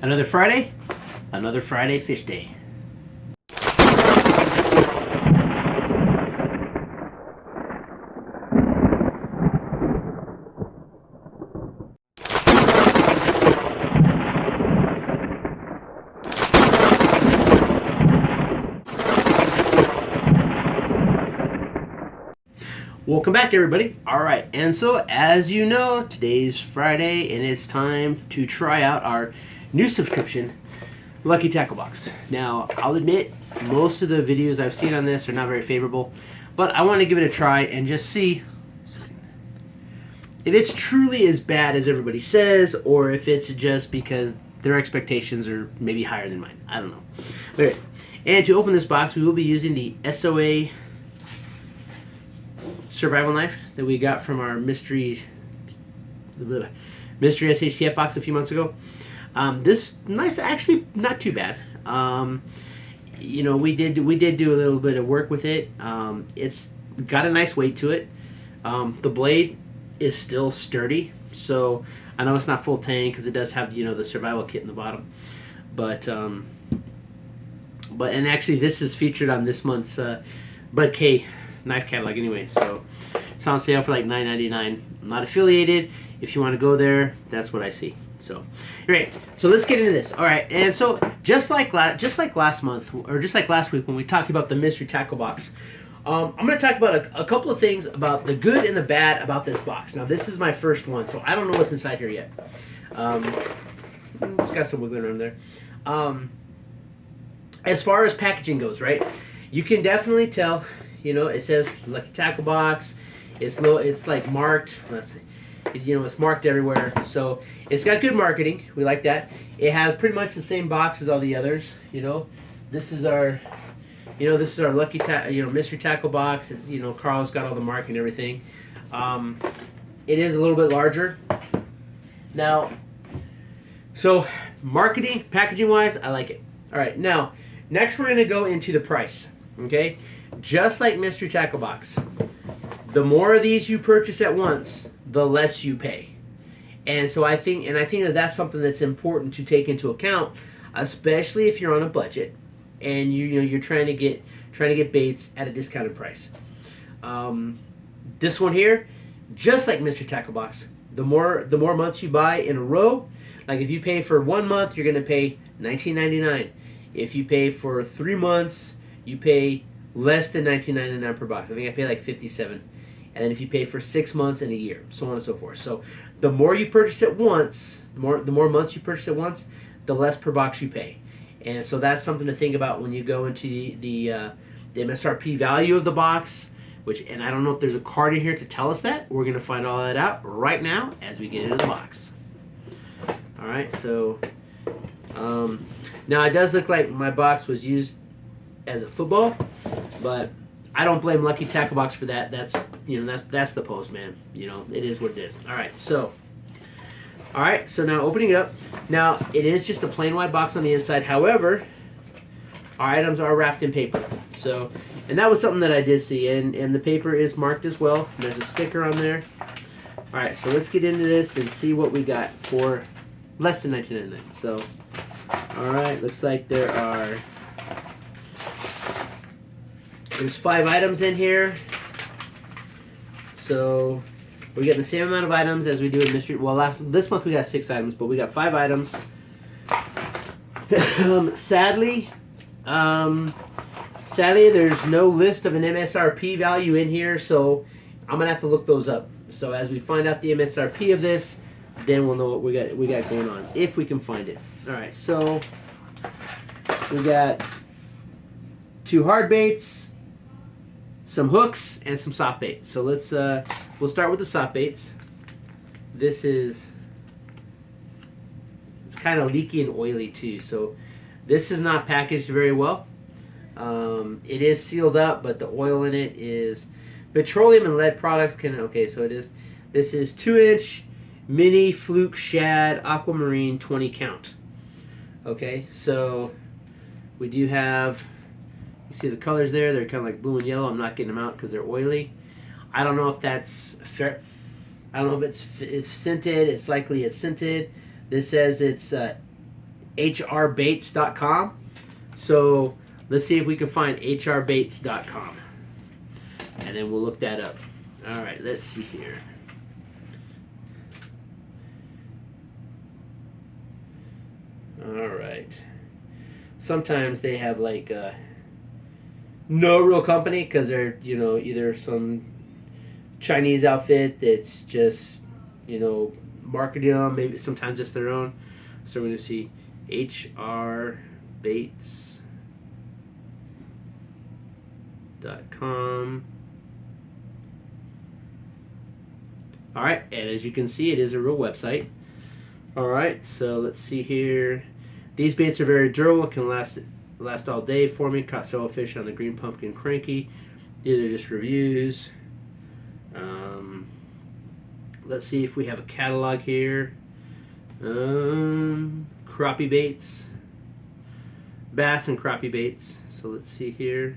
Another Friday fish day. Welcome back, everybody. Alright, and so as you know, today's Friday and it's time to try out our new subscription, Lucky Tackle Box. Now, I'll admit, most of the videos I've seen on this are not very favorable, but I want to give it a try and just see if it's truly as bad as everybody says, or if it's just because their expectations are maybe higher than mine. I don't know. But, and to open this box, we will be using the SOA survival knife that we got from our mystery SHTF box a few months ago. This knife's actually not too bad. You know, we did do a little bit of work with it. It's got a nice weight to it. The blade is still sturdy, so I know it's not full tang because it does have, you know, the survival kit in the bottom. But and actually this is featured on this month's Bud K knife catalog anyway, so it's on sale for like $9.99. I'm not affiliated. If you want to go there, that's what I see. So, alright, so let's get into this. Alright, and so just like last month, or just like last week when we talked about the mystery tackle box, I'm going to talk about a couple of things about the good and the bad about this box. Now, this is my first one, so I don't know what's inside here yet. It's got some wiggling around there. As far as packaging goes, right, you can definitely tell. You know, it says Lucky Tackle Box. It's like marked. Let's see. You know, it's marked everywhere. So it's got good marketing. We like that. It has pretty much the same box as all the others. You know, this is our Lucky mystery tackle box. It's, you know, Carl's got all the marking and everything. It is a little bit larger. Now, so marketing, packaging wise, I like it. All right, now next we're gonna go into the price. Okay. Just like mystery tackle box, the more of these you purchase at once, the less you pay. And so I think that that's something that's important to take into account, especially if you're on a budget and you're trying to get baits at a discounted price. This one here, just like mystery tackle box, the more months you buy in a row, like if you pay for 1 month, you're going to pay $19.99. If you pay for 3 months, you pay less than $19.99 per box. I think I pay like $57. And then if you pay for 6 months and a year, so on and so forth. So the more you purchase at once, the more months you purchase at once, the less per box you pay. And so that's something to think about when you go into the MSRP value of the box. And I don't know if there's a card in here to tell us that. We're going to find all that out right now as we get into the box. All right. So now it does look like my box was used as a football, but I don't blame Lucky Tackle Box for that. That's the postman. You know, it is what it is. All right, so now opening it up. Now it is just a plain white box on the inside. However, our items are wrapped in paper. So, and that was something that I did see, and the paper is marked as well. There's a sticker on there. All right, so let's get into this and see what we got for less than $19.99. So, all right, looks like there's 5 items in here. So we're getting the same amount of items as we do in mystery. Well, this month we got 6 items, but we got 5 items. Sadly, there's no list of an MSRP value in here, so I'm gonna have to look those up. So as we find out the MSRP of this, then we'll know what we got going on, if we can find it. All right, so we got 2 hard baits, some hooks, and some soft baits. So we'll start with the soft baits. It's kind of leaky and oily too, so this is not packaged very well. It is sealed up, but the oil in it is petroleum and lead products. So this is 2-inch mini fluke shad aquamarine 20 count. Okay, so we do have, you see the colors there, they're kind of like blue and yellow. I'm not getting them out because they're oily. I don't know if that's fair. I don't know if it's scented. It's likely it's scented. This says it's hrbaits.com. So let's see if we can find hrbaits.com. And then we'll look that up. All right, let's see here. All right. Sometimes they have like no real company because they're, you know, either some Chinese outfit that's just, you know, marketing them. Maybe sometimes it's their own. So we're going to see hrbaits.com. All right, and as you can see, it is a real website. All right, so let's see here. These baits are very durable, can last all day for me. Caught several fish on the green pumpkin cranky. These are just reviews. Let's see if we have a catalog here. Crappie baits. Bass and crappie baits. So let's see here.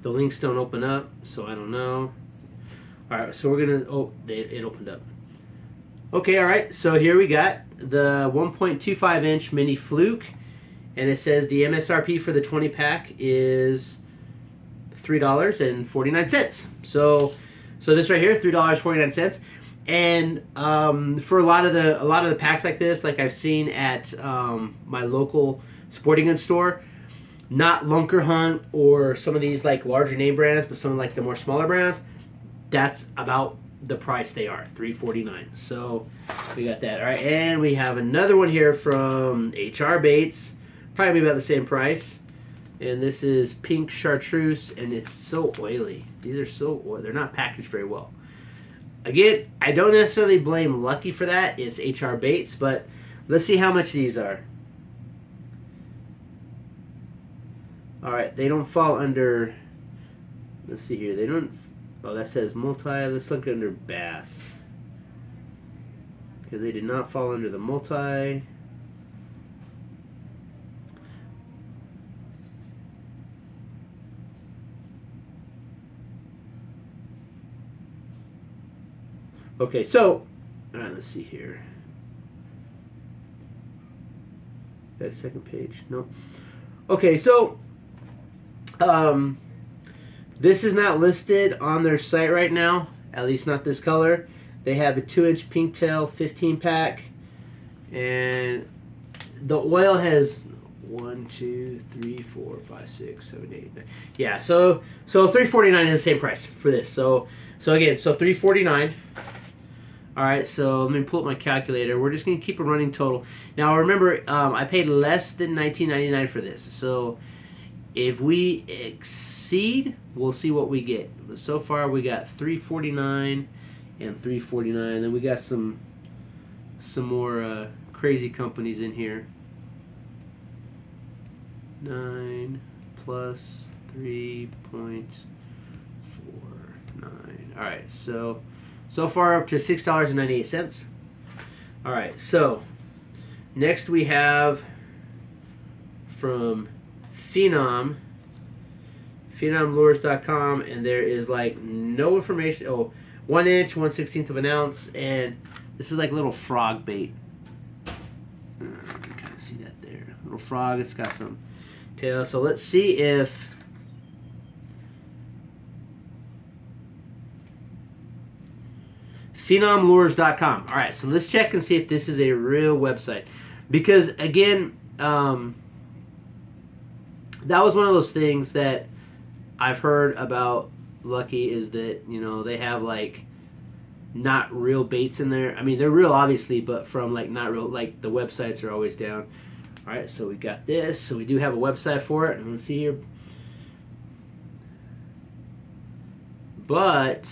The links don't open up, so I don't know. All right, so we're gonna, it opened up. Okay, all right, so here we got the 1.25 inch mini fluke, and it says the MSRP for the 20 pack is $3.49. So this right here, $3.49. And for a lot of the packs like this, like I've seen at my local sporting goods store, not Lunker Hunt or some of these like larger name brands, but some of like the more smaller brands, that's about the price they are, $3.49. So we got that. All right, and we have another one here from HR Baits, probably about the same price. And this is pink chartreuse, and it's so oily. These are so oily. They're not packaged very well. Again, I don't necessarily blame Lucky for that. It's HR Baits, but let's see how much these are. All right, they don't fall under, let's see here. They don't, oh, that says multi. Let's look under bass. Because they did not fall under the multi. Okay, so, all right, let's see here. Got a second page? No. Okay, so this is not listed on their site right now, at least not this color. They have a 2-inch pink tail 15 pack, and the oil has 1, 2, 3, 4, 5, 6, 7, 8, 9. Yeah, so $3.49 is the same price for this. So again, so $3.49. All right, so let me pull up my calculator. We're just gonna keep a running total. Now remember, I paid less than $19.99 for this. So if we exceed, we'll see what we get. But so far we got $3.49 and $3.49. Then we got some more crazy companies in here. 9 plus 3.49. All right, so far up to $6.98. All right, so next we have from phenomlures.com, and there is like no information. Oh, 1 inch, 1/16 of an ounce, and this is like little frog bait. You can kind of see that there, little frog. It's got some tail. So let's see if phenomlures.com. All right, so let's check and see if this is a real website, because again, that was one of those things that I've heard about Lucky, is that, you know, they have like not real baits in there. I mean, they're real obviously, but from like not real, like the websites are always down. All right, so we got this. So we do have a website for it, and let's see here. But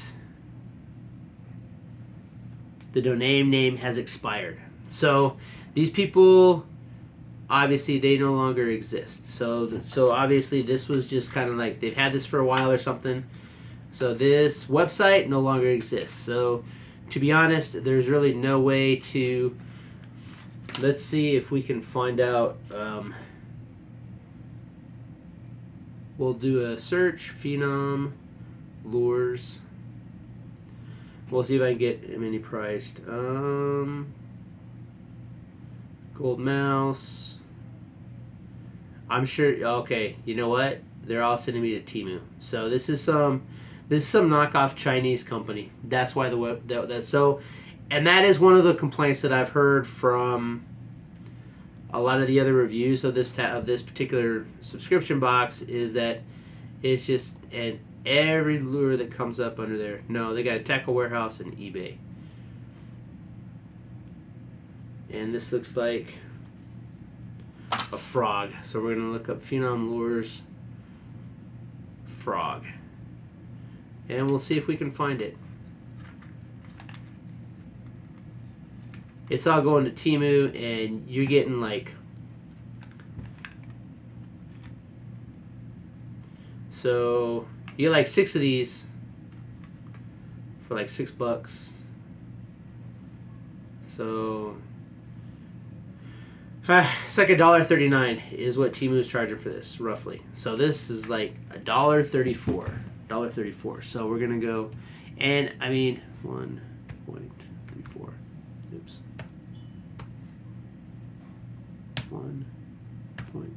the domain name has expired. So these people, obviously they no longer exist. So obviously this was just kind of like they've had this for a while or something. So this website no longer exists. So to be honest, there's really no way to, let's see if we can find out we'll do a search, Phenom lures. We'll see if I can get him any priced. Gold mouse. I'm sure. Okay, you know what? They're all sending me to Temu. So this is some knockoff Chinese company. That's why the web that's so, and that is one of the complaints that I've heard from a lot of the other reviews of this particular subscription box is that it's just and every lure that comes up under there. No, they got a Tackle Warehouse and eBay. And this looks like a frog. So we're going to look up Phenom Lures frog. And we'll see if we can find it. It's all going to Temu, and you're getting like... So, you get like 6 of these for like $6. So... it's like $1.39 is what Temu's charging for this, roughly. So this is like $1.34. $1.34. So we're gonna go, and I mean 1.34. Oops. 1.34.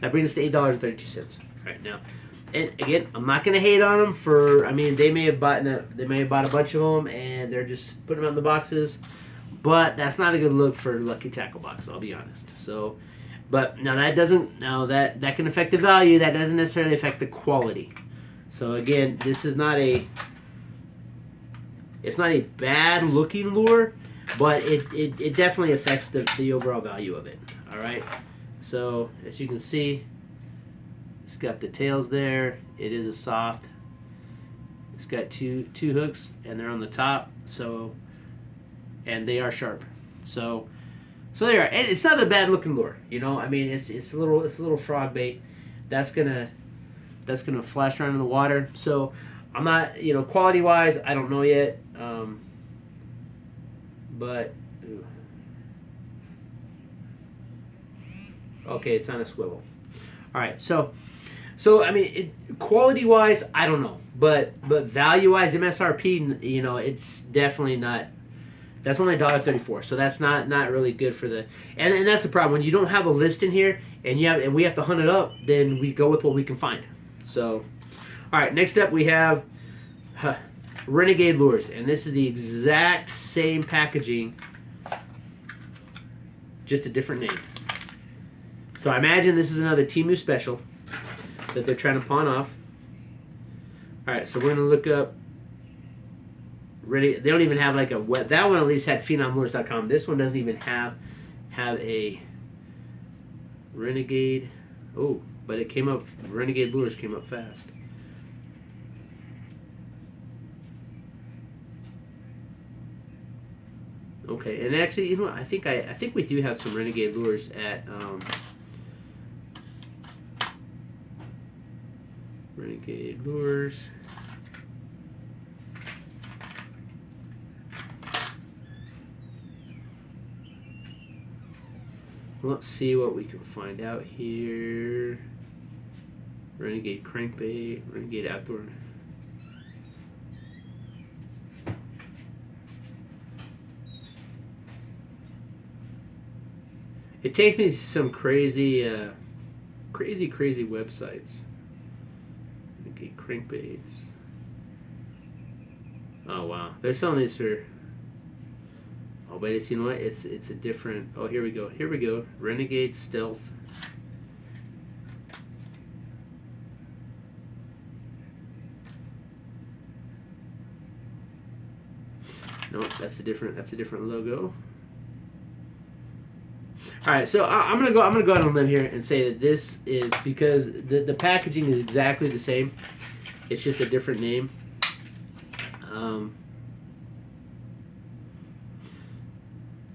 That brings us to $8.32 right now. And again, I'm not gonna hate on them for. I mean, they may have bought a bunch of them, and they're just putting them out in the boxes. But that's not a good look for Lucky Tackle Box. I'll be honest. So, but now that doesn't. Now that can affect the value. That doesn't necessarily affect the quality. So again, this is not a. It's not a bad looking lure, but it definitely affects the overall value of it. All right. So as you can see. It's got the tails there. It is a soft. It's got two hooks, and they're on the top. So, and they are sharp. So they are. And it's not a bad looking lure. You know, I mean, it's a little frog bait. That's gonna flash around in the water. So I'm not, quality wise, I don't know yet. But okay, it's on a swivel. All right, so I mean, quality wise, I don't know, but value wise, MSRP, it's definitely not. That's only $1.34, so that's not really good for the. And that's the problem when you don't have a list in here, and we have to hunt it up. Then we go with what we can find. So, all right, next up we have Renegade Lures, and this is the exact same packaging, just a different name. So I imagine this is another Temu special that they're trying to pawn off. All right, so we're gonna look up. They don't even have like a web. That one at least had PhenomLures.com. This one doesn't even have a Renegade. Oh, but it came up. Renegade Lures came up fast. Okay, and actually, I think we do have some Renegade Lures at. Renegade Lures. Let's see what we can find out here. Renegade Crankbait, Renegade Outdoor. It takes me to some crazy websites. Renegade Crankbaits. Oh wow, they're selling these for. Oh, but it's, what? It's a different. Oh, here we go. Renegade Stealth. No, that's a different logo. All right, so I'm gonna go out on a limb here and say that this is because the packaging is exactly the same. It's just a different name.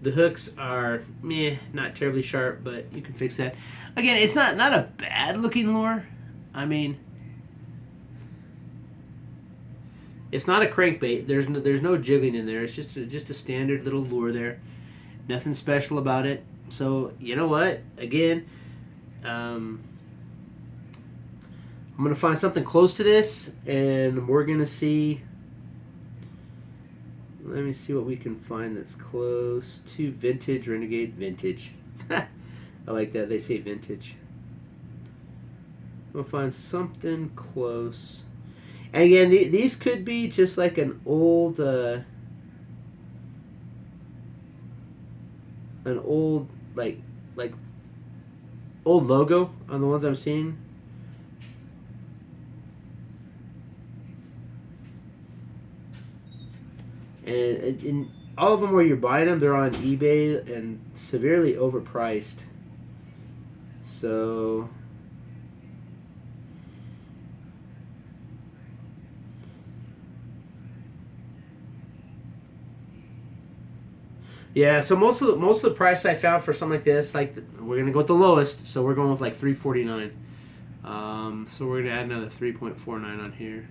The hooks are not terribly sharp, but you can fix that. Again, it's not a bad looking lure. I mean, it's not a crankbait. There's no jiggling in there. It's just a standard little lure there. Nothing special about it. So you know what? Again, I'm gonna find something close to this, and we're gonna see. Let me see what we can find that's close to vintage Renegade vintage. I like that they say vintage. We'll find something close. And again, these could be just like an old like like old logo on the ones I'm seeing. And in all of them where you're buying them, they're on eBay and severely overpriced. So yeah, so most of the price I found for something like this, like we're gonna go with the lowest, so we're going with like $3.49. So we're gonna add another 3.49 on here.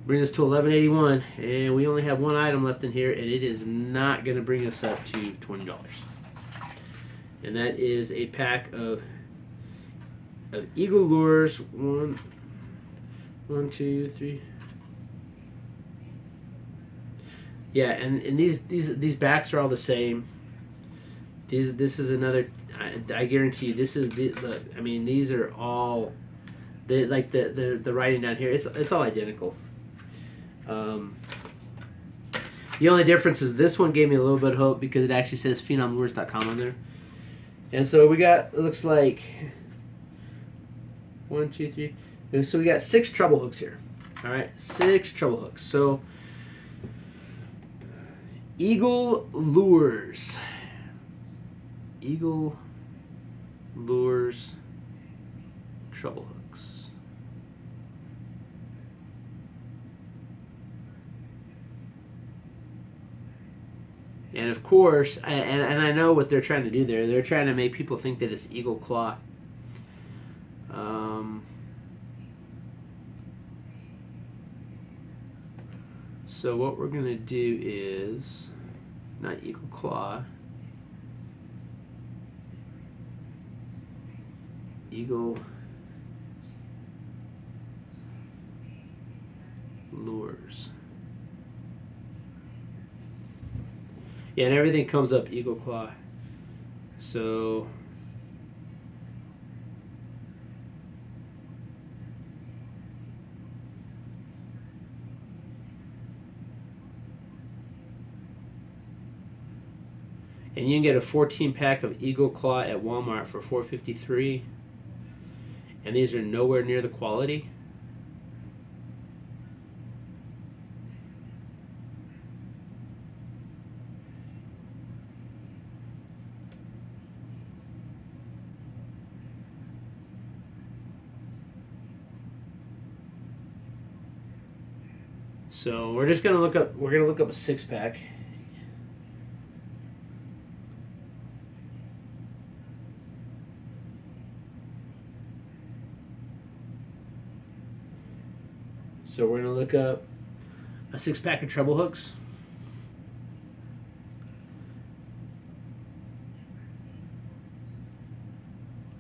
Brings us to $11.81, and we only have one item left in here, and it is not gonna bring us up to $20. And that is a pack of Eagle Lures. One, two, three. Yeah, and these backs are all the same. This is another. I guarantee you, this is the. Look, I mean, these are all. The writing down here. It's all identical. The only difference is this one gave me a little bit of hope because it actually says phenomlures.com on there. And so we got, it looks like 1, 2, 3. So we got 6 treble hooks here. All right, 6 treble hooks. So Eagle Lures. Eagle Lures treble hooks. And of course, and I know what they're trying to do there. They're trying to make people think that it's Eagle Claw. So what we're going to do is, not Eagle Claw, Eagle Lures. Yeah, and everything comes up Eagle Claw. So and you can get a 14 pack of Eagle Claw at Walmart for $4.53. And these are nowhere near the quality. So we're just gonna look up. We're gonna look up a 6-pack. So we're gonna look up a 6-pack of treble hooks.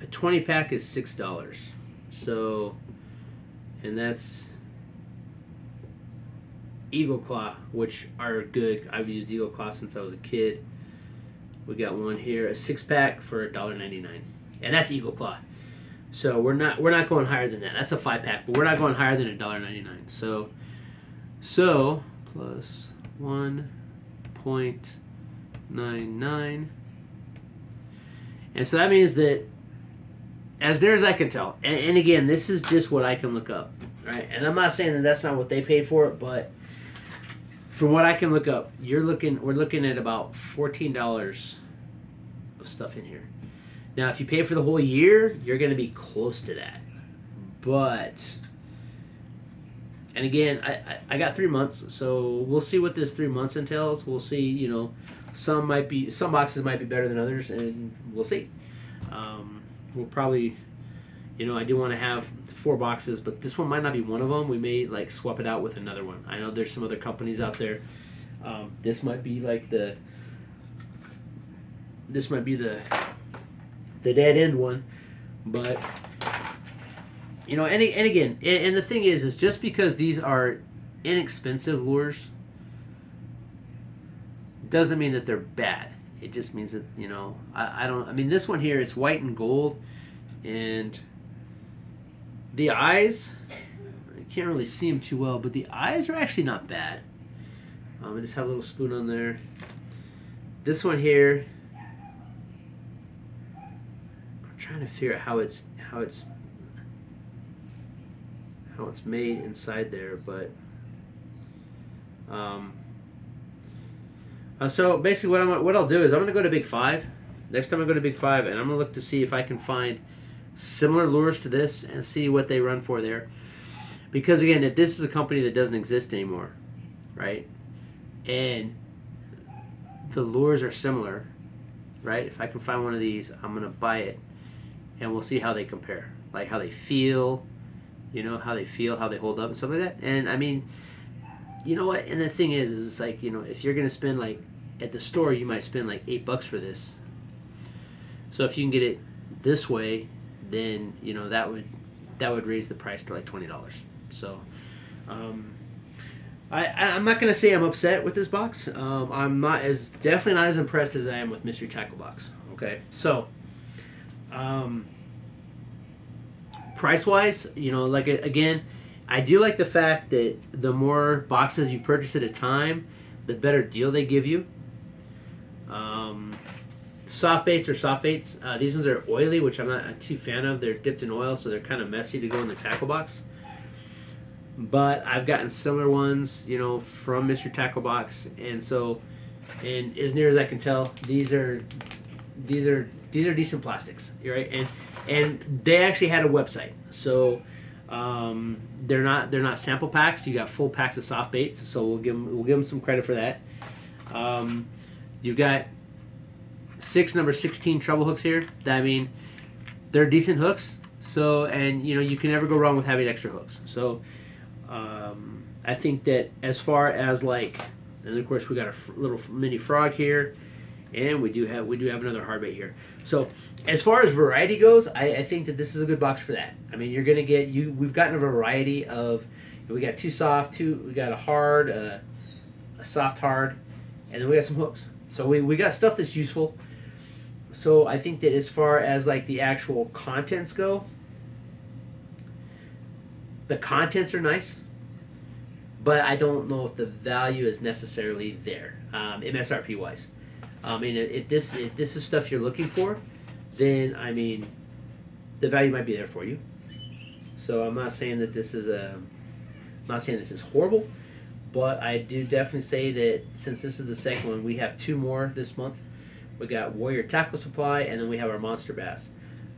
A 20-pack is $6. So, and that's Eagle Claw, which are good. I've used Eagle Claw since I was a kid. We got one here, a 6-pack for $1.99, and that's Eagle Claw. So we're not going higher than that. That's a 5-pack, but we're not going higher than $1.99. So plus 1.99, and so that means that, as near as I can tell, and again, this is just what I can look up, right? And I'm not saying that that's not what they paid for it, but from what I can look up, we're looking at about $14 of stuff in here. Now, if you pay for the whole year, you're going to be close to that. But, and again, I got 3 months, so we'll see what this 3 months entails. We'll see, you know, some boxes might be better than others, and we'll see. We'll probably, You know, I do want to have 4 boxes, but this one might not be one of them. We may like swap it out with another one. I know there's some other companies out there. This might be like the dead end one, but you know, and again, and the thing is just because these are inexpensive lures doesn't mean that they're bad. It just means that, you know, I mean, this one here is white and gold, and the eyes, I can't really see them too well, but the eyes are actually not bad. I just have a little spoon on there. This one here, I'm trying to figure out how it's made inside there, but so basically what I'll do is I'm gonna go to Big 5. Next time I go to Big 5, and I'm gonna look to see if I can find similar lures to this and see what they run for there. Because again, if this is a company that doesn't exist anymore, right? And the lures are similar, right? If I can find one of these, I'm gonna buy it, and we'll see how they compare, like how they feel, you know, how they feel, how they hold up, and stuff like that. And I mean, you know what? And the thing is it's like, you know, if you're gonna spend like at the store, you might spend like $8 for this. So if you can get it this way, then you know that would raise the price to like $20. So I'm not gonna say I'm upset with this box. I'm definitely not as impressed as I am with Mystery Tackle Box. Okay, so price wise, you know, like again, I do like the fact that the more boxes you purchase at a time, the better deal they give you. Soft baits are soft baits. These ones are oily, which I'm not too fan of. They're dipped in oil, so they're kind of messy to go in the tackle box. But I've gotten similar ones, you know, from Mr. Tackle Box, and so, and as near as I can tell, these are decent plastics, right? And they actually had a website, so they're not sample packs. You got full packs of soft baits, so we'll give them some credit for that. You've got 6 number 16 treble hooks here. I mean, they're decent hooks. So, and you know, you can never go wrong with having extra hooks. So, I think that as far as like, and of course we got a little mini frog here, and we do have another hard bait here. So, as far as variety goes, I think that this is a good box for that. I mean, you're gonna get we've gotten a variety of. We got 2 soft, we got a hard, a soft hard, and then we got some hooks. So we got stuff that's useful. So I think that as far as like the actual contents go, the contents are nice, but I don't know if the value is necessarily there, MSRP wise. I mean, if this is stuff you're looking for, then I mean, the value might be there for you. So I'm not saying that this is horrible, but I do definitely say that since this is the second one, we have 2 more this month. We got Warrior Tackle Supply, and then we have our Monster Bass.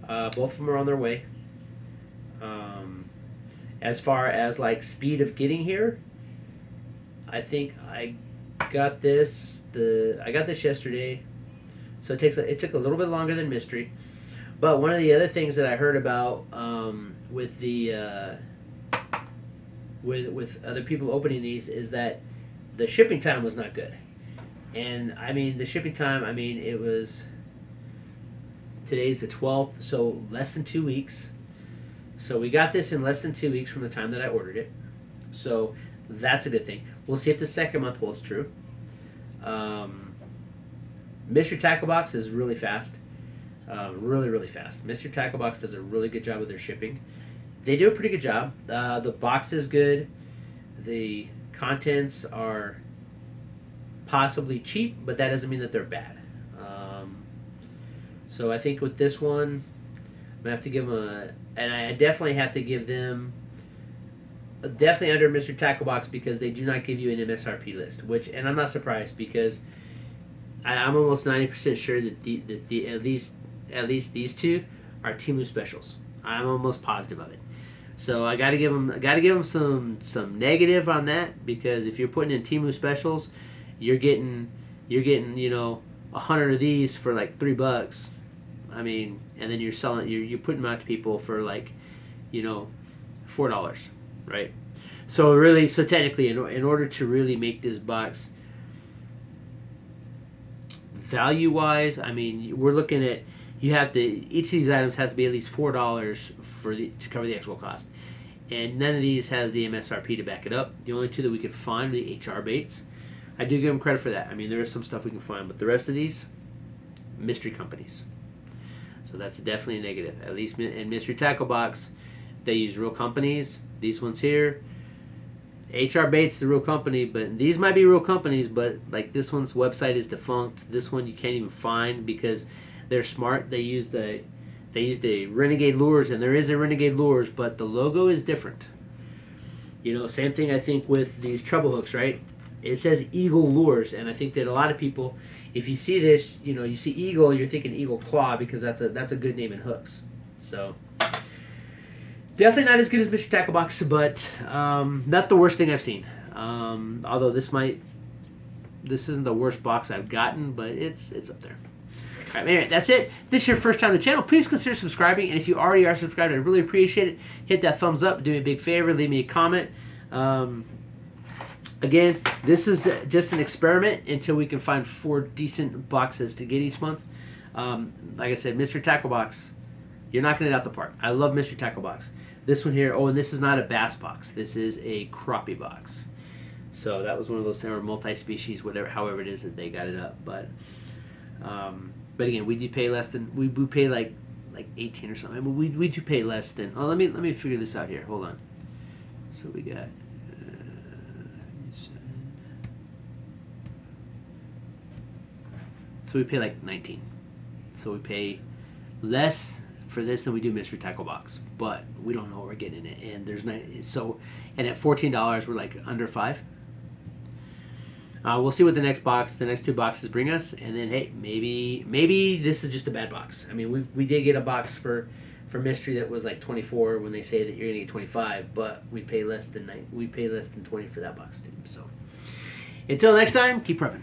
Both of them are on their way. As far as like speed of getting here, I think I got this yesterday, so it took a little bit longer than Mystery. But one of the other things that I heard about with the with other people opening these is that the shipping time was not good. And I mean, the shipping time, I mean, it was, today's the 12th, so less than 2 weeks. So we got this in less than 2 weeks from the time that I ordered it. So that's a good thing. We'll see if the second month holds true. Mr. Tackle Box is really fast. Really, really fast. Mr. Tackle Box does a really good job with their shipping. They do a pretty good job. The box is good. The contents are possibly cheap, but that doesn't mean that they're bad. So I think with this one, I'm gonna have to give them and I definitely have to give them definitely under Mr. Tackle Box, because they do not give you an MSRP list, and I'm not surprised, because I'm almost 90% sure that at least these 2 are Temu specials. I'm almost positive of it. So I got to give them some negative on that, because if you're putting in Temu specials, you're getting 100 of these for like $3. I mean, and then you're selling, you're putting them out to people for like, $4, right? So really, so technically, in order to really make this box value wise, I mean, we're looking at, each of these items has to be at least $4 to cover the actual cost, and none of these has the MSRP to back it up. The only two that we could find are the HR baits. I do give them credit for that. I mean, there is some stuff we can find, but the rest of these, mystery companies. So that's definitely a negative. At least in Mystery Tackle Box, they use real companies. These ones here, HR Baits is a real company, but these might be real companies, but like this one's website is defunct. This one you can't even find because they're smart. They used a Renegade Lures, and there is a Renegade Lures, but the logo is different. Same thing I think with these treble hooks, right? It says Eagle Lures, and I think that a lot of people, if you see this, you see Eagle, you're thinking Eagle Claw because that's a good name in hooks. So definitely not as good as Mystery Tackle Box, but not the worst thing I've seen. Although this isn't the worst box I've gotten, but it's up there. All right, anyway, that's it. If this is your first time on the channel, please consider subscribing. And if you already are subscribed, I'd really appreciate it. Hit that thumbs up. Do me a big favor. Leave me a comment. Again, this is just an experiment until we can find 4 decent boxes to get each month. Like I said, Mystery Tackle Box, you're knocking it out the park. I love Mystery Tackle Box. This one here, and this is not a bass box. This is a crappie box. So that was one of those things, or multi-species, however it is that they got it up. But again, we do pay less than, we pay like 18 or something. I mean, we do pay less than. Oh, let me figure this out here. Hold on. So we got. So we pay like 19. So we pay less for this than we do Mystery Tackle Box, but we don't know what we're getting in it. And there's not and at $14 we're like under 5. We'll see what the next 2 boxes bring us, and then hey, maybe this is just a bad box. I mean, we did get a box for Mystery that was like 24 when they say that you're gonna get 25, but we pay less than 20 for that box too. So until next time, keep prepping.